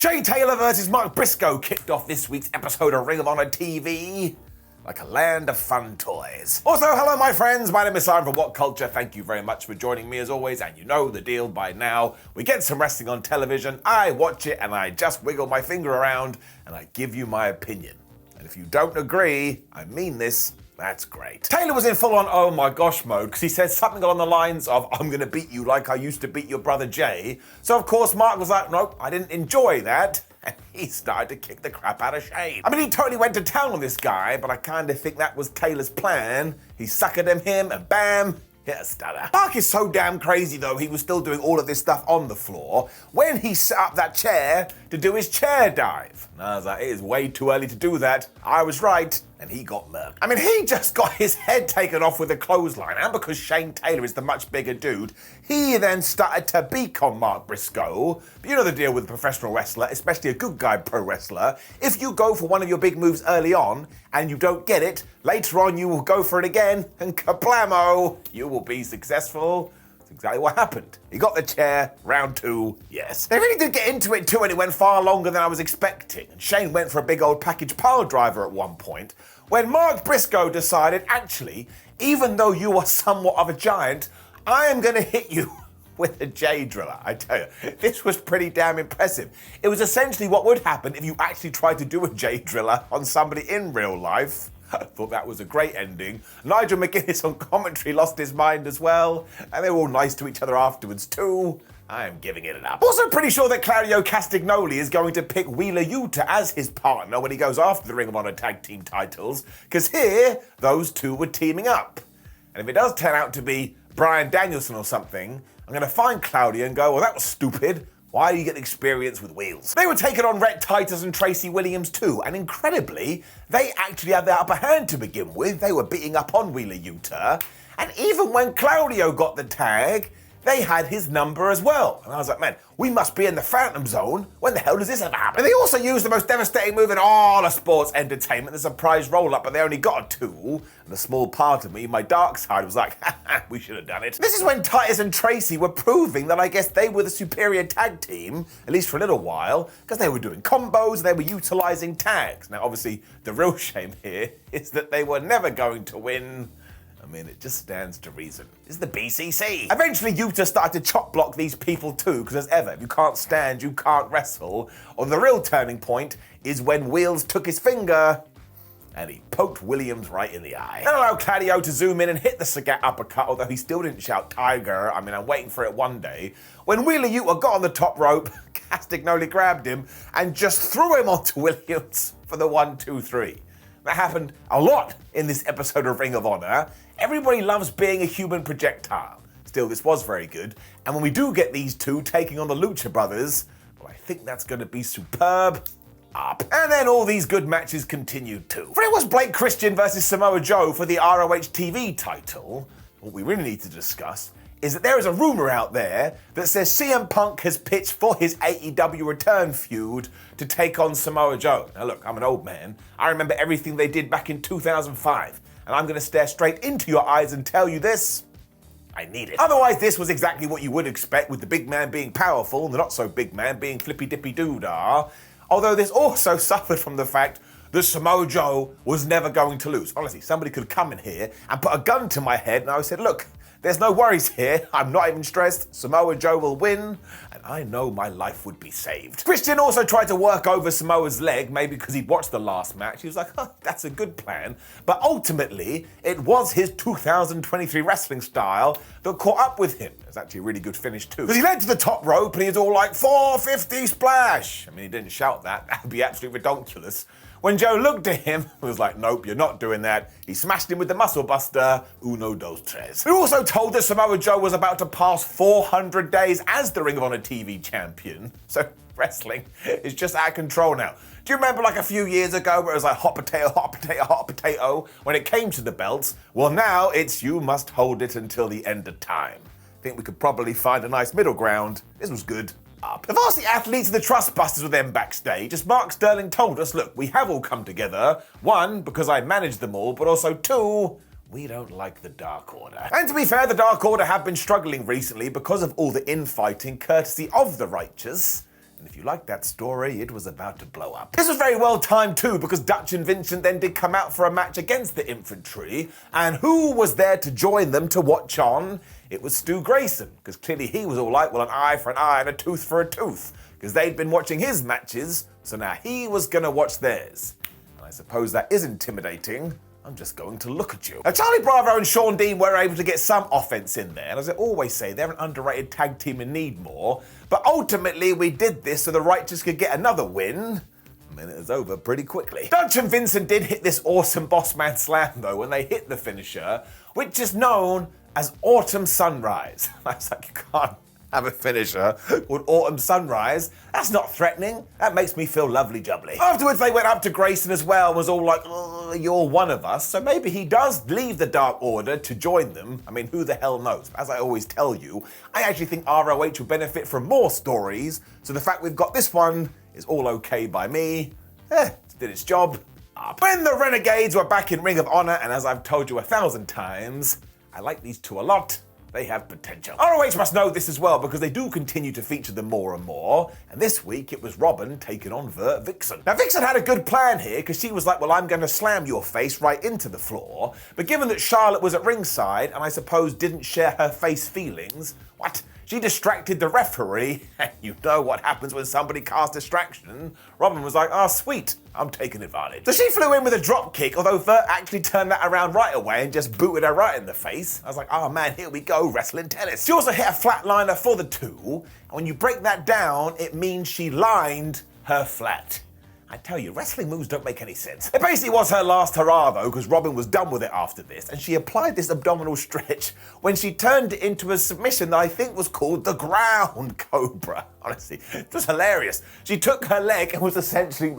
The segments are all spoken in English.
Jay Taylor versus Mark Briscoe kicked off this week's episode of Ring of Honor TV like a land of fun toys. Also, hello my friends, my name is Simon from WhatCulture. Thank you very much for joining me as always, and you know the deal by now. We get some wrestling on television, I watch it and I just wiggle my finger around and I give you my opinion. And if you don't agree, I mean this, that's great. Taylor was in full-on oh my gosh mode because he said something along the lines of, I'm going to beat you like I used to beat your brother Jay. So of course Mark was like, nope, I didn't enjoy that. And he started to kick the crap out of Shane. I mean, he totally went to town on this guy, but I kind of think that was Taylor's plan. He suckered him and bam, hit a stunner. Mark is so damn crazy though, he was still doing all of this stuff on the floor when he set up that chair to do his chair dive. And I was like, it is way too early to do that. I was right. And he got murked. I mean, he just got his head taken off with a clothesline, and because Shane Taylor is the much bigger dude, he then started to beak on Mark Briscoe. But you know the deal with a professional wrestler, especially a good guy pro wrestler. If you go for one of your big moves early on, and you don't get it, later on you will go for it again, and kablamo, you will be successful. That's exactly what happened. He got the chair, round two, yes. They really did get into it too, and it went far longer than I was expecting. And Shane went for a big old package pile driver at one point, when Mark Briscoe decided, actually, even though you are somewhat of a giant, I am going to hit you with a J driller. I tell you, this was pretty damn impressive. It was essentially what would happen if you actually tried to do a J driller on somebody in real life. I thought that was a great ending. Nigel McGuinness on commentary lost his mind as well, and they were all nice to each other afterwards too. I am giving it an up. Also pretty sure that Claudio Castagnoli is going to pick Wheeler Yuta as his partner when he goes after the Ring of Honor tag team titles, because here, those two were teaming up. And if it does turn out to be Bryan Danielson or something, I'm going to find Claudio and go, well, that was stupid. Why do you get experience with wheels? They were taking on Rhett, Titus and Tracy Williams too, and incredibly, they actually had the upper hand to begin with. They were beating up on Wheeler Yuta, and even when Claudio got the tag, they had his number as well. And I was like, man, we must be in the Phantom Zone. When the hell does this ever happen? And they also used the most devastating move in all of sports entertainment, the surprise roll-up, but they only got a two. And a small part of me, my dark side, was like, we should have done it. This is when Titus and Tracy were proving that I guess they were the superior tag team, at least for a little while, because they were doing combos, they were utilizing tags. Now, obviously, the real shame here is that they were never going to win. I mean, it just stands to reason. It's the BCC. Eventually, Yuta started to chop block these people too, because as ever, if you can't stand, you can't wrestle. Or the real turning point is when Wheels took his finger and he poked Williams right in the eye. That allowed Claudio to zoom in and hit the Sagat uppercut, although he still didn't shout Tiger. I mean, I'm waiting for it one day. When Wheeler Yuta got on the top rope, Castagnoli grabbed him and just threw him onto Williams for the 1, 2, 3. That happened a lot in this episode of Ring of Honor. Everybody loves being a human projectile. Still, this was very good. And when we do get these two taking on the Lucha Brothers, well, I think that's going to be superb. Up. And then all these good matches continued too. For it was Blake Christian versus Samoa Joe for the ROH TV title. What we really need to discuss is that there is a rumor out there that says CM Punk has pitched for his AEW return feud to take on Samoa Joe. Now look, I'm an old man. I remember everything they did back in 2005. And I'm going to stare straight into your eyes and tell you this. I need it. Otherwise, this was exactly what you would expect, with the big man being powerful and the not so big man being flippy dippy doo-dah. Although this also suffered from the fact that Samoa Joe was never going to lose. Honestly, somebody could come in here and put a gun to my head and I said, look, there's no worries here. I'm not even stressed. Samoa Joe will win, and I know my life would be saved. Christian also tried to work over Samoa's leg, maybe because he'd watched the last match. He was like, that's a good plan. But ultimately, it was his 2023 wrestling style that caught up with him. It's actually a really good finish too. Because he led to the top rope and he was all like, 450 splash. I mean, he didn't shout that. That would be absolutely ridiculous. When Joe looked at him, he was like, nope, you're not doing that. He smashed him with the muscle buster, uno, dos, tres. We were also told that Samoa Joe was about to pass 400 days as the Ring of Honor TV champion. So wrestling is just out of control now. Do you remember like a few years ago where it was like hot potato, hot potato, hot potato when it came to the belts? Well, now it's you must hold it until the end of time. I think we could probably find a nice middle ground. This was good. Up. The varsity athletes and the Trustbusters were then backstage as Mark Sterling told us, look, we have all come together. One, because I managed them all, but also two, we don't like the Dark Order. And to be fair, the Dark Order have been struggling recently because of all the infighting courtesy of the Righteous. And if you like that story, it was about to blow up. This was very well timed too, because Dutch and Vincent then did come out for a match against the infantry, and who was there to join them to watch on? It was Stu Grayson, because clearly he was all like, well, an eye for an eye and a tooth for a tooth, because they'd been watching his matches, so now he was gonna watch theirs. And I suppose that is intimidating. I'm just going to look at you. Now, Charlie Bravo and Sean Dean were able to get some offense in there, and as I always say, they're an underrated tag team and need more. But ultimately, we did this so the Righteous could get another win. I mean, it was over pretty quickly. Dutch and Vincent did hit this awesome boss man slam, though, when they hit the finisher, which is known as Autumn Sunrise. I was like, you can't have a finisher called Autumn Sunrise. That's not threatening. That makes me feel lovely jubbly. Afterwards, they went up to Grayson as well and was all like, oh, you're one of us. So maybe he does leave the Dark Order to join them. I mean, who the hell knows? As I always tell you, I actually think ROH will benefit from more stories. So the fact we've got this one is all okay by me. It did its job. When the Renegades were back in Ring of Honor, and as I've told you 1,000 times, I like these two a lot. They have potential. ROH must know this as well, because they do continue to feature them more and more. And this week it was Robin taking on Vert Vixen. Now Vixen had a good plan here, because she was like, well, I'm going to slam your face right into the floor. But given that Charlotte was at ringside, and I suppose didn't share her face feelings, she distracted the referee, and you know what happens when somebody casts distraction. Robin was like, oh, sweet, I'm taking advantage. So she flew in with a drop kick, although Vert actually turned that around right away and just booted her right in the face. I was like, oh man, here we go, wrestling tennis. She also hit a flatliner for the two, and when you break that down, it means she lined her flat. I tell you, wrestling moves don't make any sense. It basically was her last hurrah though, because Robin was done with it after this, and she applied this abdominal stretch when she turned it into a submission that I think was called the Ground Cobra. Honestly, it was hilarious. She took her leg and was essentially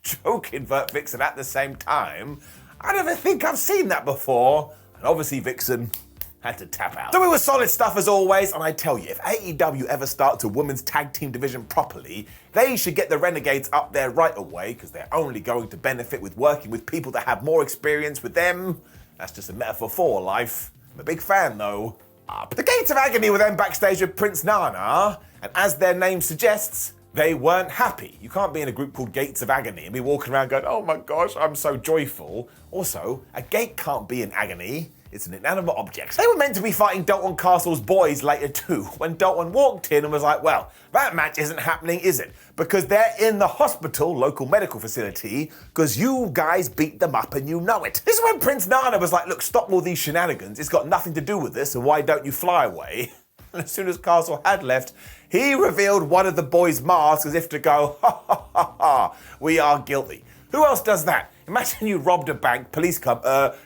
choking Vert Vixen at the same time. I don't think I've seen that before, and obviously Vixen had to tap out. So it was solid stuff as always, and I tell you, if AEW ever starts a women's tag team division properly, they should get the Renegades up there right away, because they're only going to benefit with working with people that have more experience with them. That's just a metaphor for life. I'm a big fan though. But the Gates of Agony were then backstage with Prince Nana, and as their name suggests, they weren't happy. You can't be in a group called Gates of Agony and be walking around going, oh my gosh, I'm so joyful. Also, a gate can't be in agony. It's an inanimate object. They were meant to be fighting Dalton Castle's boys later too, when Dalton walked in and was like, well, that match isn't happening, is it? Because they're in the hospital, local medical facility, because you guys beat them up and you know it. This is when Prince Nana was like, look, stop all these shenanigans. It's got nothing to do with this, and why don't you fly away? And as soon as Castle had left, he revealed one of the boys' masks as if to go, ha ha ha ha, we are guilty. Who else does that? Imagine you robbed a bank, police come,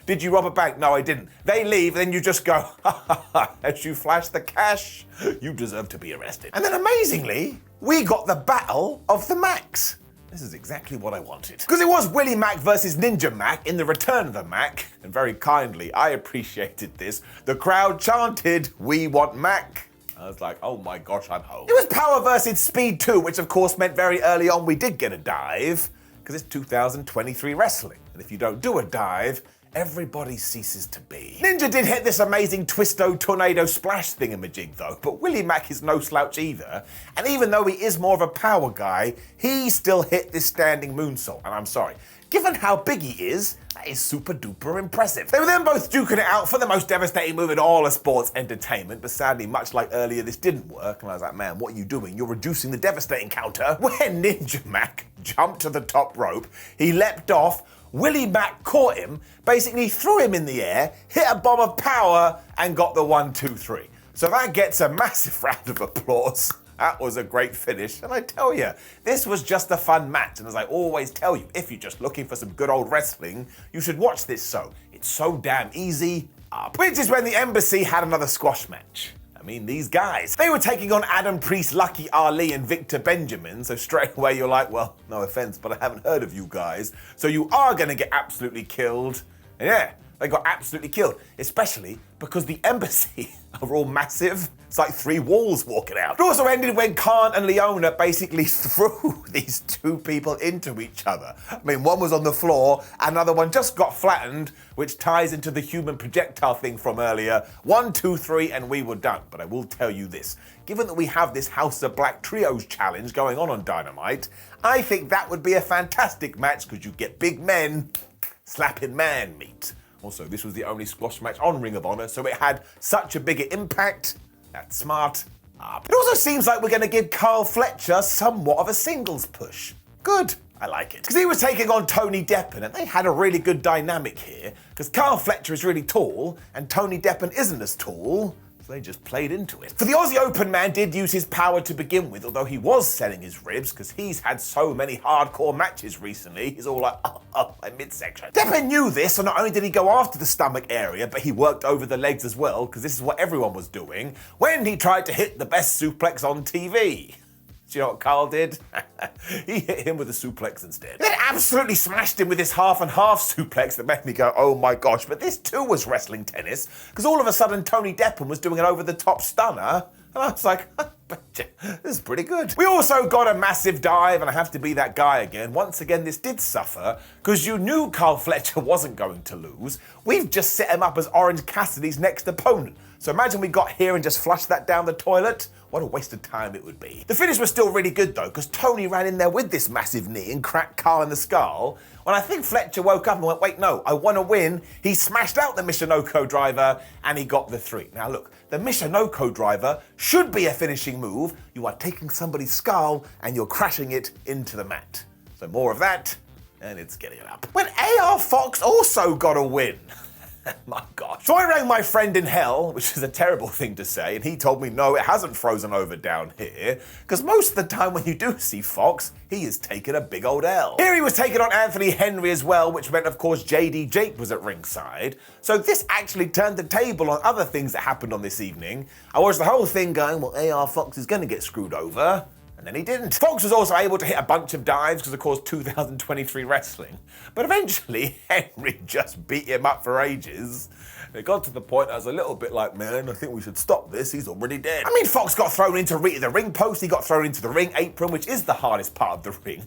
did you rob a bank? No, I didn't. They leave, then you just go, ha ha ha, as you flash the cash, you deserve to be arrested. And then amazingly, we got the Battle of the Macs. This is exactly what I wanted. Because it was Willie Mack versus Ninja Mack in the Return of the Mac, and very kindly, I appreciated this. The crowd chanted, we want Mac. I was like, oh my gosh, I'm home. It was Power versus Speed 2, which of course meant very early on we did get a dive, because it's 2023 wrestling. And if you don't do a dive, everybody ceases to be. Ninja did hit this amazing Twisto Tornado Splash thingamajig though, but Willie Mack is no slouch either. And even though he is more of a power guy, he still hit this standing moonsault. And I'm sorry, given how big he is, that is super duper impressive. They were then both duking it out for the most devastating move in all of sports entertainment, but sadly, much like earlier, this didn't work. And I was like, man, what are you doing? You're reducing the devastating counter. When Ninja Mack jumped to the top rope, he leapt off, Willie Mack caught him, basically threw him in the air, hit a bomb of power, and got the 1, 2, 3. So that gets a massive round of applause. That was a great finish, and I tell you, this was just a fun match, and as I always tell you, if you're just looking for some good old wrestling, you should watch this show. It's so damn easy. Which is when the Embassy had another squash match. I mean, these guys. They were taking on Adam Priest, Lucky Ali, and Victor Benjamin, so straight away you're like, well, no offense, but I haven't heard of you guys, so you are gonna get absolutely killed. And yeah, They got absolutely killed, especially because the embassy are all massive. It's like 3 walls walking out. It also ended when Khan and Leona basically threw these 2 people into each other. I mean, one was on the floor, another one just got flattened, which ties into the human projectile thing from earlier. 1, 2, 3, and we were done. But I will tell you this, given that we have this House of Black Trios challenge going on Dynamite, I think that would be a fantastic match because you get big men slapping man meat. Also, this was the only squash match on Ring of Honor, so it had such a bigger impact. That's smart. It also seems like we're going to give Carl Fletcher somewhat of a singles push. Good. I like it. Because he was taking on Tony Deppen, and they had a really good dynamic here, because Carl Fletcher is really tall, and Tony Deppen isn't as tall. So they just played into it. For the Aussie Open, man did use his power to begin with, although he was selling his ribs because he's had so many hardcore matches recently. He's all like, my midsection. Deppen knew this, so not only did he go after the stomach area, but he worked over the legs as well, because this is what everyone was doing, when he tried to hit the best suplex on TV. Do you know what Carl did? He hit him with a suplex instead. Then absolutely smashed him with this half and half suplex that made me go, oh my gosh, but this too was wrestling tennis, because all of a sudden Tony Deppen was doing an over-the-top stunner, and I was like, this is pretty good. We also got a massive dive, and I have to be that guy again. Once again, this did suffer, because you knew Carl Fletcher wasn't going to lose. We've just set him up as Orange Cassidy's next opponent. So imagine we got here and just flushed that down the toilet. What a waste of time it would be. The finish was still really good though, because Tony ran in there with this massive knee and cracked Carl in the skull. When I think Fletcher woke up and went, wait, no, I want to win, he smashed out the Michinoku driver and he got the 3. Now look, the Michinoku driver should be a finishing move. You are taking somebody's skull and you're crashing it into the mat. So more of that, and it's getting it up. When AR Fox also got a win. My gosh. So I rang my friend in hell, which is a terrible thing to say, and he told me no, it hasn't frozen over down here, because most of the time when you do see Fox, he is taking a big old L. Here he was taking on Anthony Henry as well, which meant of course JD Jake was at ringside. So this actually turned the table on other things that happened on this evening. I watched the whole thing going, well, AR Fox is going to get screwed over. And then he didn't. Fox was also able to hit a bunch of dives because, of course, 2023 wrestling. But eventually, Henry just beat him up for ages. It got to the point I was a little bit like, man, I think we should stop this. He's already dead. I mean, Fox got thrown into the ring post. He got thrown into the ring apron, which is the hardest part of the ring.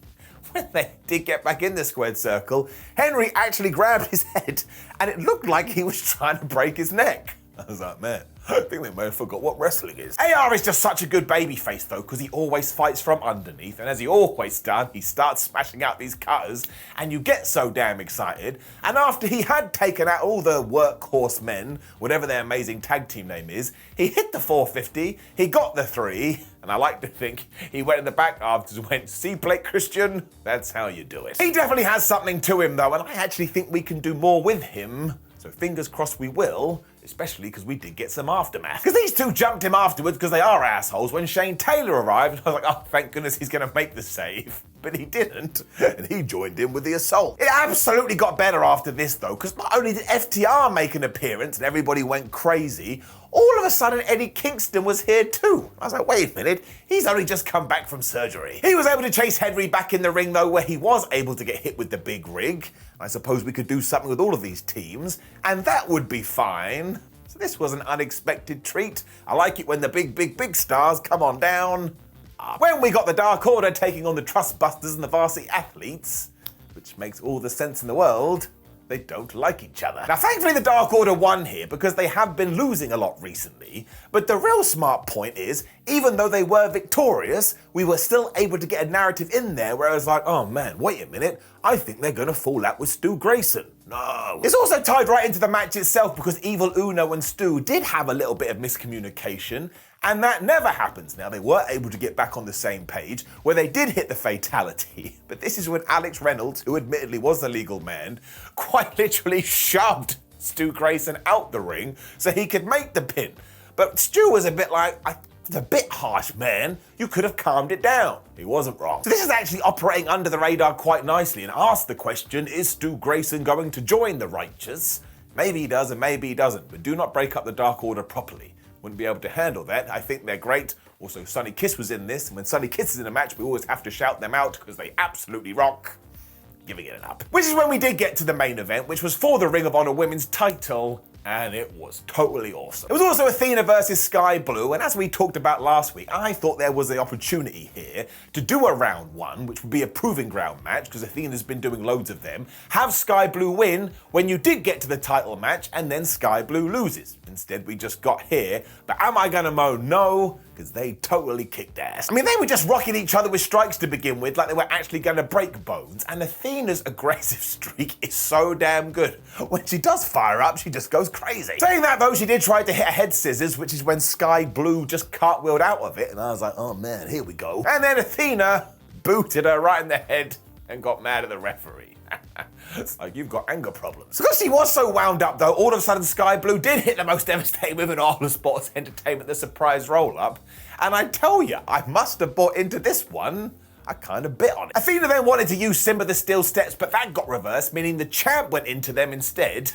When they did get back in the squared circle, Henry actually grabbed his head, and it looked like he was trying to break his neck. I was like, man, I think they may have forgot what wrestling is. AR is just such a good babyface though, because he always fights from underneath, and as he always does, he starts smashing out these cutters, and you get so damn excited. And after he had taken out all the workhorse men, whatever their amazing tag team name is, he hit the 450, he got the 3, and I like to think he went in the back afterwards and went, see, Blake Christian, that's how you do it. He definitely has something to him though, and I actually think we can do more with him. So fingers crossed we will, especially because we did get some aftermath. Because these two jumped him afterwards because they are assholes when Shane Taylor arrived. And I was like, oh, thank goodness he's going to make the save. But he didn't, and he joined in with the assault. It absolutely got better after this though, because not only did FTR make an appearance and everybody went crazy, all of a sudden Eddie Kingston was here too. I was like, wait a minute, he's only just come back from surgery. He was able to chase Henry back in the ring though, where he was able to get hit with the big rig. I suppose we could do something with all of these teams, and that would be fine. So this was an unexpected treat. I like it when the big stars come on down. When we got the Dark Order taking on the Trustbusters and the Varsity Athletes, which makes all the sense in the world, they don't like each other. Now thankfully the Dark Order won here because they have been losing a lot recently, but the real smart point is, even though they were victorious, we were still able to get a narrative in there where I was like, oh man, wait a minute, I think they're gonna fall out with Stu Grayson. No. It's also tied right into the match itself because Evil Uno and Stu did have a little bit of miscommunication, and that never happens. Now, they were able to get back on the same page where they did hit the fatality, but this is when Alex Reynolds, who admittedly was the legal man, quite literally shoved Stu Grayson out the ring so he could make the pin. But Stu was a bit like, it's a bit harsh, man. You could have calmed it down. He wasn't wrong. So this is actually operating under the radar quite nicely and asked the question, is Stu Grayson going to join the Righteous? Maybe he does and maybe he doesn't, but do not break up the Dark Order properly. Wouldn't be able to handle that. I think they're great. Also, Sonny Kiss was in this, and when Sonny Kiss is in a match, we always have to shout them out because they absolutely rock. giving it an up. Which is when we did get to the main event, which was for the Ring of Honor Women's title, and it was totally awesome. It was also Athena versus Skye Blue, and as we talked about last week, I thought there was the opportunity here to do a round one, which would be a proving ground match, because Athena's been doing loads of them, have Skye Blue win when you did get to the title match, and then Skye Blue loses. Instead, we just got here, but am I gonna moan? No, because they totally kicked ass. I mean, they were just rocking each other with strikes to begin with, like they were actually gonna break bones, and Athena's aggressive streak is so damn good. When she does fire up, she just goes crazy. Saying that though, she did try to hit a head scissors, which is when Skye Blue just cartwheeled out of it, and I was like, oh man, here we go. And then Athena booted her right in the head and got mad at the referee. It's like, you've got anger problems. Because she was so wound up though, all of a sudden Skye Blue did hit the most devastating move in all of sports entertainment, the surprise roll-up. And I tell you, I must have bought into this one. I kind of bit on it. Athena then wanted to use Simba the Steel Steps, but that got reversed, meaning the champ went into them instead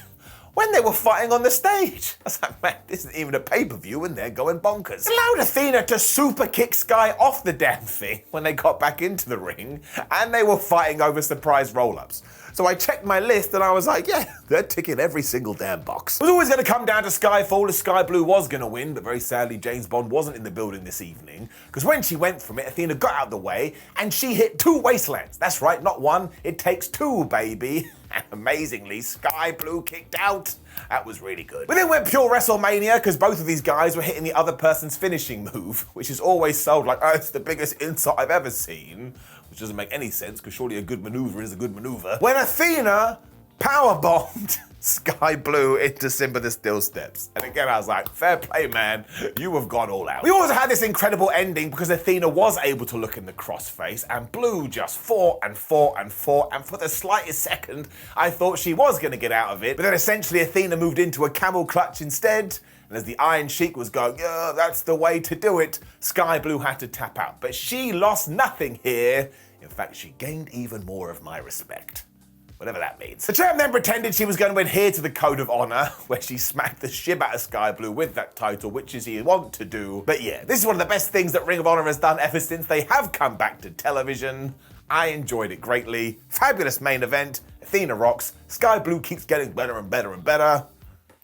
when they were fighting on the stage. I was like, man, this isn't even a pay-per-view and they're going bonkers. It allowed Athena to super kick Skye off the damn thing when they got back into the ring and they were fighting over surprise roll-ups. So I checked my list and I was like, yeah, they're ticking every single damn box. It was always going to come down to Skyfall as Skye Blue was going to win, but very sadly James Bond wasn't in the building this evening, because when she went from it, Athena got out of the way and she hit 2 wastelands. That's right, not 1, it takes 2, baby. And amazingly, Skye Blue kicked out. That was really good. We then went pure WrestleMania because both of these guys were hitting the other person's finishing move, which is always sold like, oh, it's the biggest insult I've ever seen. Which doesn't make any sense, because surely a good maneuver is a good maneuver. When Athena powerbombed Skye Blue into Simba the Steel Steps. And again, I was like, fair play, man. You have gone all out. We also had this incredible ending because Athena was able to look in the crossface, and Blue just fought and fought and fought, and for the slightest second, I thought she was going to get out of it. But then essentially Athena moved into a camel clutch instead. And as the Iron Sheik was going, yeah, that's the way to do it, Skye Blue had to tap out. But she lost nothing here. In fact, she gained even more of my respect. Whatever that means. The champ then pretended she was going to adhere to the Code of Honor, where she smacked the shit out of Skye Blue with that title, which is you want to do. But yeah, this is one of the best things that Ring of Honor has done ever since they have come back to television. I enjoyed it greatly. Fabulous main event. Athena rocks. Skye Blue keeps getting better and better and better.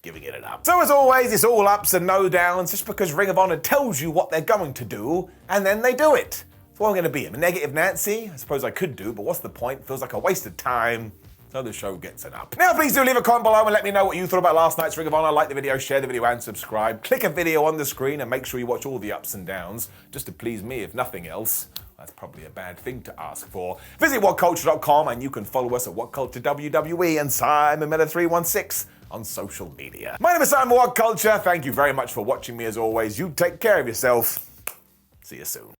Giving it an up. So as always, it's all ups and no downs, just because Ring of Honor tells you what they're going to do, and then they do it. So what am I going to be? I'm a negative Nancy? I suppose I could do, but what's the point? Feels like a waste of time. So the show gets an up. Now please do leave a comment below and let me know what you thought about last night's Ring of Honor. Like the video, share the video and subscribe. Click a video on the screen and make sure you watch all the ups and downs, just to please me if nothing else. That's probably a bad thing to ask for. Visit WhatCulture.com and you can follow us at WhatCulture WWE and Simon Miller 316 on social media. My name is Simon WhatCulture. Thank you very much for watching me as always. You take care of yourself. See you soon.